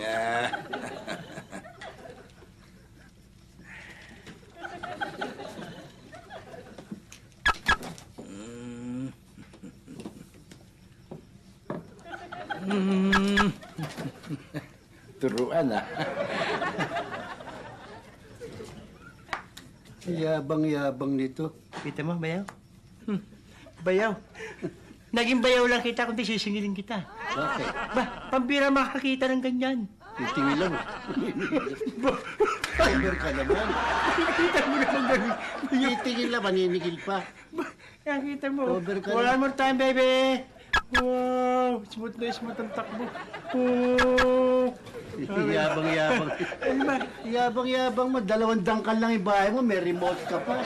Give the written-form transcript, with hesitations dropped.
Ah. Turuan ah. Yabang-yabang nito. Kita mo, bayaw? Bayaw. Naging bayaw lang kita kung di sisingilin kita. Bakit? Ba, pambira makakita ng ganyan. Titingin lang. Over ka naman. Kita mo naman ganun. Titingin lang, maninigil pa. Nakita mo. Over ka One na. more time, baby. Wow, smooth na smooth ang takbo. Oh. Yabang-yabang. Ano ba? Yabang-yabang mo. 2 dangkal lang yung bahay mo, may remote ka pa.